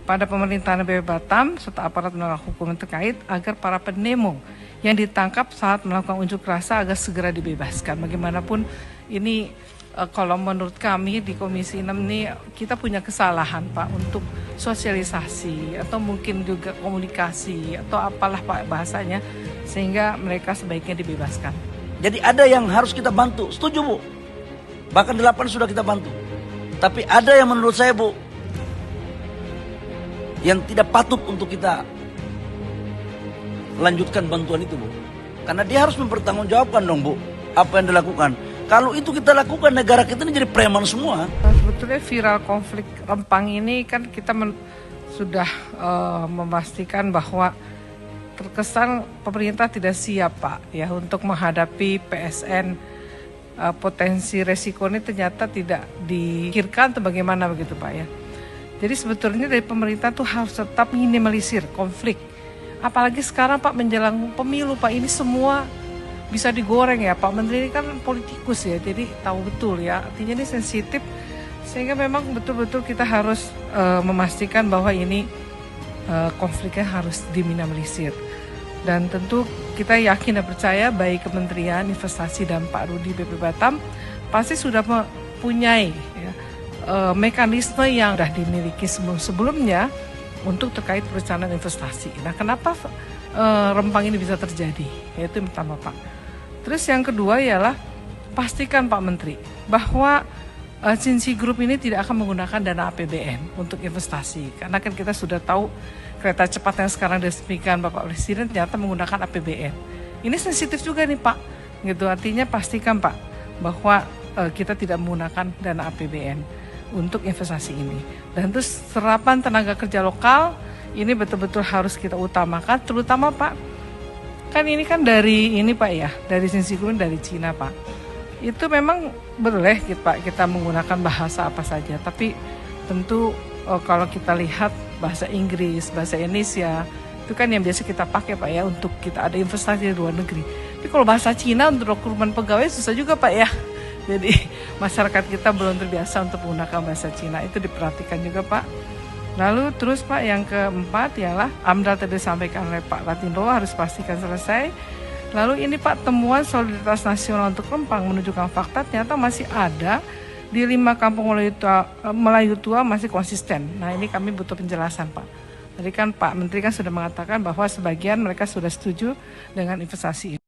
kepada pemerintahan BPP Batam serta aparat penegak hukum terkait agar para pendemo yang ditangkap saat melakukan unjuk rasa agar segera dibebaskan. Bagaimanapun ini kalau menurut kami di Komisi 6 ini kita punya kesalahan Pak untuk sosialisasi atau mungkin juga komunikasi atau apalah Pak bahasanya sehingga mereka sebaiknya dibebaskan. Jadi ada yang harus kita bantu, setuju Bu? Bahkan 8 sudah kita bantu. Tapi ada yang menurut saya Bu, yang tidak patut untuk kita lanjutkan bantuan itu Bu. Karena dia harus mempertanggungjawabkan dong Bu, apa yang dilakukan. Kalau itu kita lakukan, negara kita ini jadi preman semua. Sebetulnya viral konflik Rempang ini kan kita sudah memastikan bahwa terkesan pemerintah tidak siap Pak ya untuk menghadapi PSN. Potensi resiko ini ternyata tidak dipikirkan atau bagaimana begitu Pak ya. Jadi sebetulnya dari pemerintah tuh harus tetap minimalisir konflik. Apalagi sekarang Pak menjelang pemilu Pak, ini semua bisa digoreng ya. Pak Menteri ini kan politikus ya, jadi tahu betul ya. Artinya ini sensitif sehingga memang betul-betul kita harus memastikan bahwa ini konfliknya harus diminimalisir. Dan tentu kita yakin dan percaya baik Kementerian Investasi dan Pak Rudi BPP Batam pasti sudah mempunyai ya, mekanisme yang sudah dimiliki sebelumnya untuk terkait perencanaan investasi. Nah, kenapa Rempang ini bisa terjadi? Yaitu yang pertama Pak. Terus yang kedua ialah pastikan Pak Menteri bahwa Cincy Group ini tidak akan menggunakan dana APBN untuk investasi. Karena kan kita sudah tahu kereta cepat yang sekarang diresmikan Bapak Presiden ternyata menggunakan APBN. Ini sensitif juga nih Pak. Gitu artinya pastikan Pak bahwa kita tidak menggunakan dana APBN untuk investasi ini. Dan terus serapan tenaga kerja lokal ini betul-betul harus kita utamakan, terutama Pak. Kan ini kan dari ini Pak ya, dari Cincy Group dari Cina Pak. Itu memang boleh kita menggunakan bahasa apa saja, tapi tentu kalau kita lihat bahasa Inggris, bahasa Indonesia, itu kan yang biasa kita pakai Pak ya untuk kita ada investasi di luar negeri. Tapi kalau bahasa Cina untuk rekrutmen pegawai susah juga Pak ya. Jadi masyarakat kita belum terbiasa untuk menggunakan bahasa Cina, itu diperhatikan juga Pak. Lalu terus Pak yang keempat ialah AMDAL tadi disampaikan oleh Pak Latindo harus pastikan selesai. Lalu ini Pak temuan solidaritas nasional untuk Rempang menunjukkan fakta ternyata masih ada di 5 kampung Melayu tua masih konsisten. Nah ini kami butuh penjelasan Pak. Tadi kan Pak Menteri kan sudah mengatakan bahwa sebagian mereka sudah setuju dengan investasi ini.